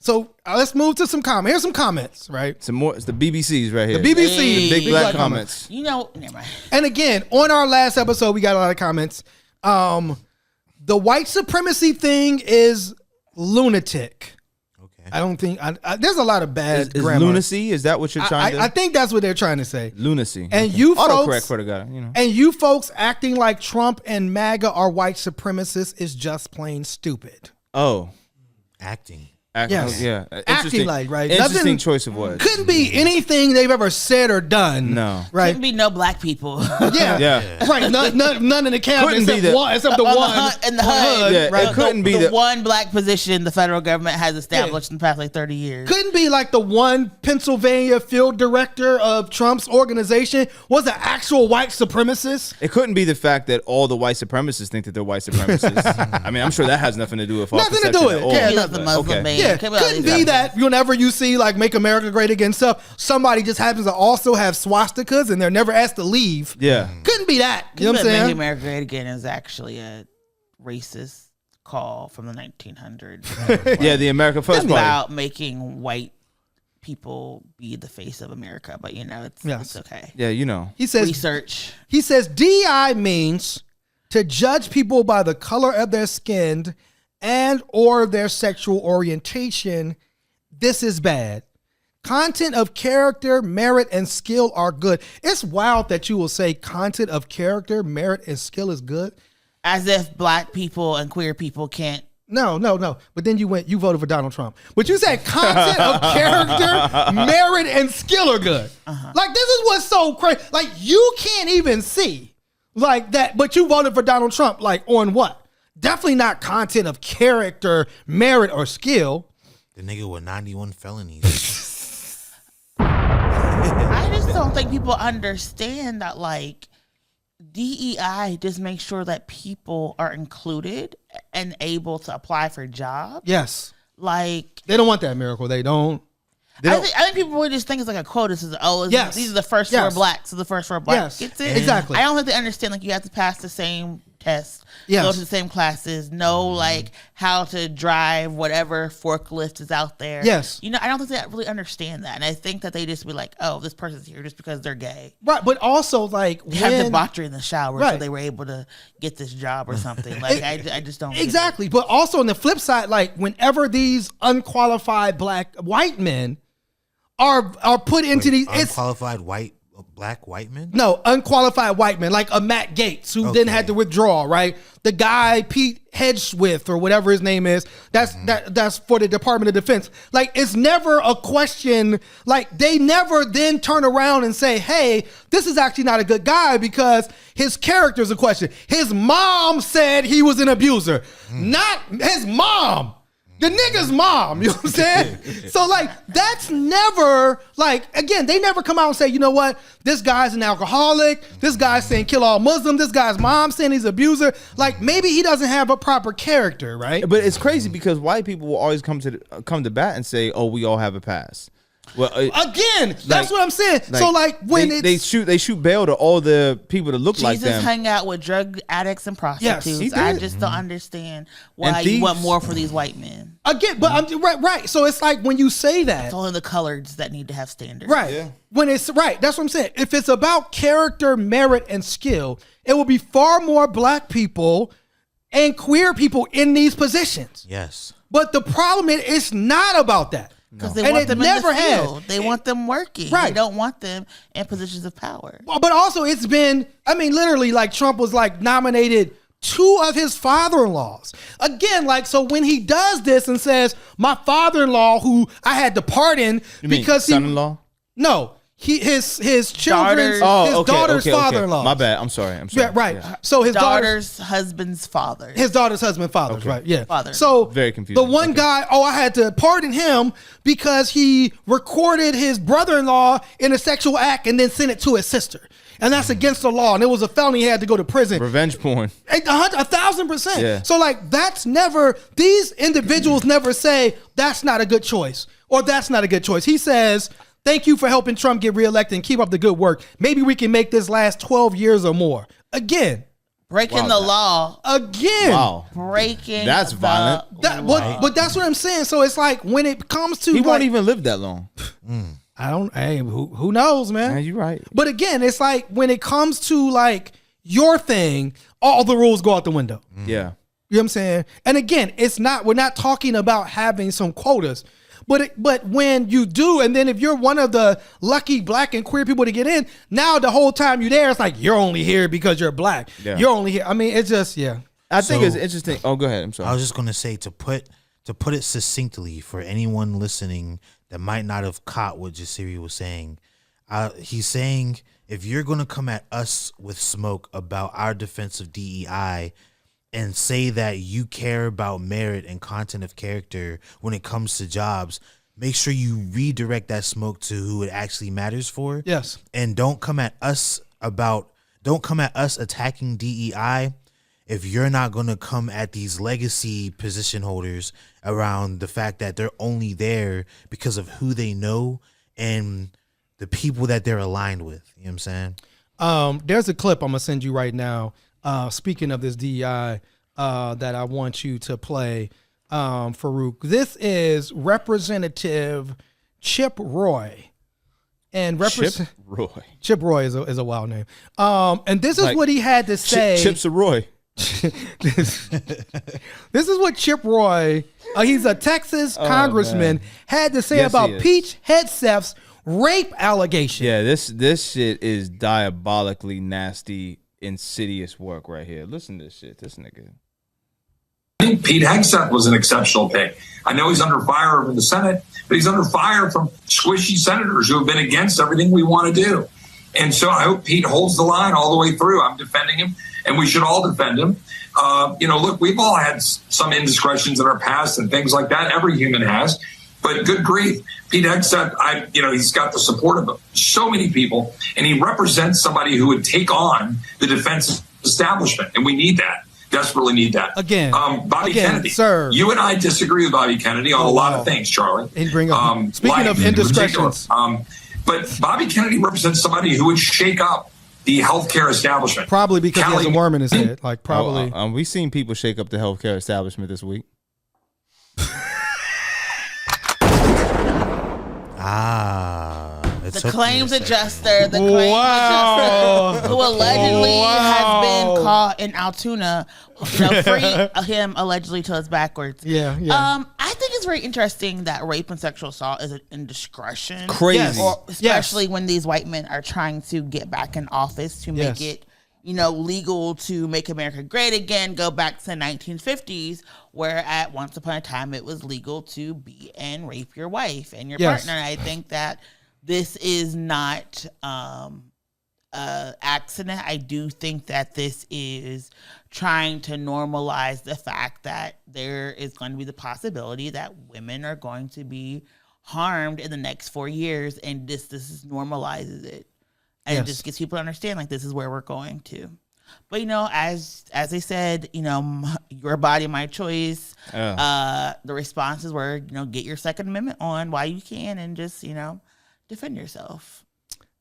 So let's move to some comments. Here's some comments, right? Some more. It's the BBCs right here. The BBC, the big black comments. You know, never mind. And again, on our last episode, we got a lot of comments. The white supremacy thing is lunatic. Okay. I don't think there's a lot of bad grammar. Lunacy? Is that what you're trying to? I think that's what they're trying to say. Lunacy. And you folks, autocorrect for the guy, you know. And you folks acting like Trump and MAGA are white supremacists is just plain stupid. Oh, acting. Yes. Yeah. Acting like, right? Interesting Nothing, choice of words. Couldn't be anything they've ever said or done. No. Right? Couldn't be no black people. Yeah. Right. None in the cabinet except the one in the HUD. Yeah, right? It couldn't be the one black position the federal government has established in the past 30 years. Couldn't be like the one Pennsylvania field director of Trump's organization was an actual white supremacist. It couldn't be the fact that all the white supremacists think that they're white supremacists. I mean, I'm sure that has nothing to do with nothing to do with it. Yeah, the Muslim man. Yeah, couldn't be that whenever you see like Make America Great Again stuff, somebody just happens to also have swastikas and they're never asked to leave. Yeah. Couldn't be that. You know what I'm saying? Make America Great Again is actually a racist call from the 1900s. Yeah, the America First Party. About making white people be the face of America, but it's okay. Yeah, you know. He says research. He says DI means to judge people by the color of their skin and or their sexual orientation. This is bad. Content of character, merit, and skill are good. It's wild that you will say content of character, merit, and skill is good. As if black people and queer people can't. No. But then you voted for Donald Trump. But you said content of character, merit, and skill are good. Like, this is what's so crazy. Like, you can't even see like that, but you voted for Donald Trump. Like, on what? Definitely not content of character, merit, or skill. The nigga with 91 felonies. I just don't think people understand that, like, DEI just makes sure that people are included and able to apply for jobs. Yes. Like, they don't want that miracle. They don't. I think people really just think it's like a quote. It says, these are the first four blacks. So the first four blacks. Yes. Gets it? Exactly. I don't think they understand, like, you have to pass the same test, go to the same classes, know like how to drive whatever forklift is out there. Yes. I don't think they really understand that. And I think that they just be like, oh, this person's here just because they're gay. Right. But also, like, they have debauchery in the shower, so they were able to get this job or something. Like, I just don't exactly. But also on the flip side, like, whenever these unqualified white men are put into these unqualified black white men? No, unqualified white men, like a Matt Gaetz, who then had to withdraw, right? The guy Pete Hedgesmith or whatever his name is, that's for the Department of Defense. Like, it's never a question, like, they never then turn around and say, hey, this is actually not a good guy because his character's a question. His mom said he was an abuser. Not his mom. The nigga's mom, you know what I'm saying? So, like, that's never, like, again, they never come out and say, you know what, this guy's an alcoholic, this guy's saying kill all Muslims, this guy's mom saying he's an abuser. Like, maybe he doesn't have a proper character, right? But it's crazy because white people will always come to bat and say, oh, we all have a past. Well, again, that's what I'm saying. So, like, when they shoot bail to all the people that look like them. Jesus hung out with drug addicts and prostitutes. Yes, he did. I just don't understand why you want more for these white men. Again, but I'm right. So it's like when you say that, it's only the coloreds that need to have standards, right? Yeah. When it's right, that's what I'm saying. If it's about character, merit, and skill, it will be far more black people and queer people in these positions. Yes, but the problem is, it's not about that. Because they want them in the field. They want them working. Right. They don't want them in positions of power. Well, but also it's been, I mean, literally, like, Trump was like nominated 2 of his father-in-laws. Again, like, so when he does this and says, my father-in-law, who I had to pardon because son-in-law? No. His children's daughter's father-in-law. My bad. I'm sorry. Yeah, right. Yeah. So his daughter's husband's father. His daughter's husband's father. Okay. Right. Yeah. Father. So very confusing. The one guy, I had to pardon him because he recorded his brother-in-law in a sexual act and then sent it to his sister. And that's against the law. And it was a felony. He had to go to prison. Revenge porn. 1,000%. Yeah. So, like, these individuals never say that's not a good choice or that's not a good choice. He says, thank you for helping Trump get reelected and keep up the good work. Maybe we can make this last 12 years or more. Again, breaking Wow, the law. Again. Wow. Breaking That's the violent. law. But that's what I'm saying. So it's like when it comes to He like, won't even live that long. I don't. Hey, who knows, man? Man, you're right. But again, it's like when it comes to like your thing, all the rules go out the window. Yeah. You know what I'm saying? And again, we're not talking about having some quotas. But when you do, and then if you're one of the lucky black and queer people to get in, now the whole time you're there, it's like you're only here because you're black. Yeah. You're only here. I mean, it's just I think it's interesting. Oh, go ahead. I'm sorry. I was just gonna say to put it succinctly for anyone listening that might not have caught what Jasiri was saying. He's saying if you're gonna come at us with smoke about our defense of DEI and say that you care about merit and content of character when it comes to jobs, make sure you redirect that smoke to who it actually matters for. Yes. And don't come at us attacking DEI if you're not going to come at these legacy position holders around the fact that they're only there because of who they know and the people that they're aligned with. You know what I'm saying? There's a clip I'm gonna send you right now. Speaking of this DEI, that I want you to play, Farouk. This is Representative Chip Roy, and Chip Roy is a wild name. And this is what he had to say. Chips Roy. This is what Chip Roy, he's a Texas congressman, had to say about Pete Hegseth's rape allegation. Yeah, this shit is diabolically nasty, insidious work right here. Listen to this shit. This nigga. I think Pete Hegseth was an exceptional pick. I know he's under fire in the Senate, but he's under fire from squishy senators who have been against everything we want to do. And so I hope Pete holds the line all the way through. I'm defending him, and we should all defend him. Look, we've all had some indiscretions in our past and things like that. Every human has. But good grief, Pete Hegseth, he's got the support of so many people, and he represents somebody who would take on the defense establishment, and we need that. Desperately need that. Again, Bobby Kennedy. Sir. You and I disagree with Bobby Kennedy on a lot of things, Charlie. And bring up, speaking of indiscretions. But Bobby Kennedy represents somebody who would shake up the healthcare establishment. Probably because he has a worm in his head. Like, probably. We've seen people shake up the healthcare establishment this week. The claims adjuster, who allegedly has been caught in Altoona, free him allegedly till it's backwards. Yeah. I think it's very interesting that rape and sexual assault is an indiscretion. Crazy. Especially when these white men are trying to get back in office to make it, legal to make America great again, go back to the 1950s, where at once upon a time it was legal to beat and rape your wife and your partner. And I think that this is not accident. I do think that this is trying to normalize the fact that there is going to be the possibility that women are going to be harmed in the next 4 years, and this normalizes it. And it just gets people to understand, like, this is where we're going to. But, as they said, your body, my choice. The responses were, get your Second Amendment on while you can and just, defend yourself.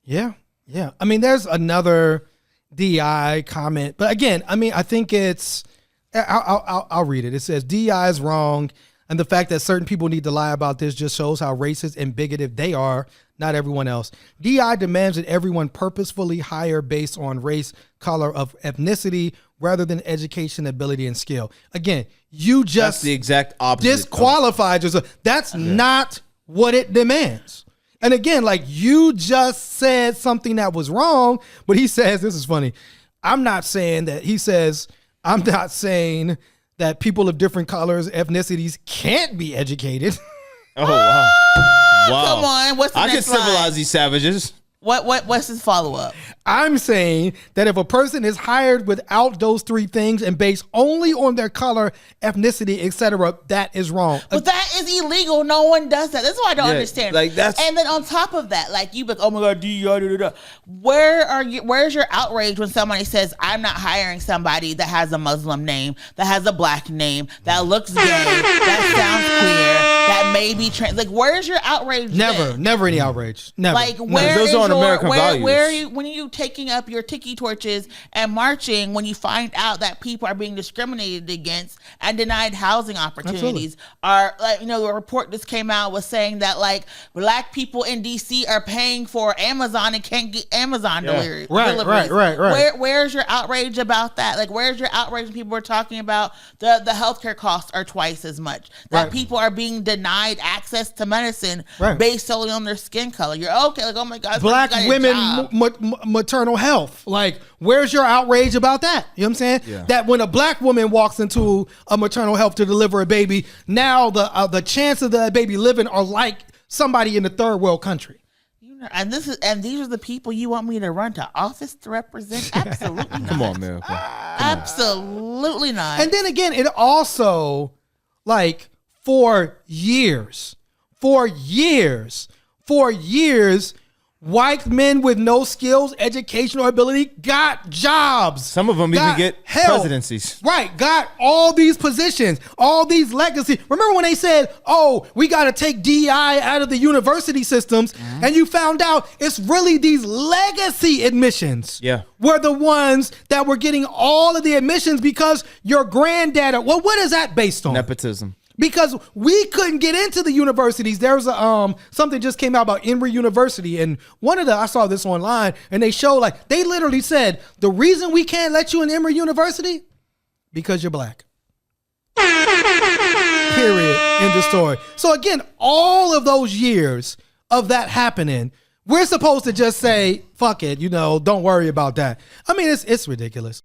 Yeah. I mean, there's another DI comment. But again, I mean, I think I'll read it. It says, DI is wrong. And the fact that certain people need to lie about this just shows how racist and bigoted they are, not everyone else. DI demands that everyone purposefully hire based on race, color, of ethnicity, rather than education, ability, and skill. Again, you just That's the exact opposite. Disqualified yourself. That's not what it demands. And again, like, you just said something that was wrong, but he says, this is funny. I'm not saying that people of different colors, ethnicities can't be educated. Oh, wow. Come on. What's the I next can civilize line? these savages. What's his follow-up? I'm saying that if a person is hired without those three things and based only on their color, ethnicity, etc., that is wrong. But that is illegal. No one does that. That's why I don't understand. Like, that's... And then on top of that, like, you be like, oh my God, DEI. Where's your outrage when somebody says, I'm not hiring somebody that has a Muslim name, that has a black name, that looks gay, that sounds queer, that may be trans. Like, where's your outrage? Never any outrage. Never. Like, Never. where Those is aren't your, American values. where are you, when are you taking up your tiki torches and marching when you find out that people are being discriminated against and denied housing opportunities? Are, like, you know, the report just came out was saying that, like, black people in DC are paying for Amazon and can't get Amazon deliveries. Right. Where's your outrage about that? Like, where's your outrage when people are talking about the healthcare costs are twice as much? That people are being denied access to medicine based solely on their skin color. You're okay, like, oh my God, black women maternal health. Like, where's your outrage about that? You know what I'm saying? Yeah. That when a black woman walks into a maternal health to deliver a baby, now the chances of that baby living are like somebody in a third world country. And these are the people you want me to run to office to represent? Absolutely not. Come on, America. Absolutely not. And then again, it also, like, for years, white men with no skills, education, or ability got jobs. Some of them even get presidencies. Right, got all these positions, all these legacy. Remember when they said, oh, we got to take DEI out of the university systems, and you found out it's really these legacy admissions were the ones that were getting all of the admissions because your granddad, well, what is that based on? Nepotism. Because we couldn't get into the universities. There's something just came out about Emory University, and I saw this online, and they show, like, they literally said the reason we can't let you in Emory University because you're black. Period. End of story. So again, all of those years of that happening, we're supposed to just say, fuck it, don't worry about that. I mean, it's ridiculous.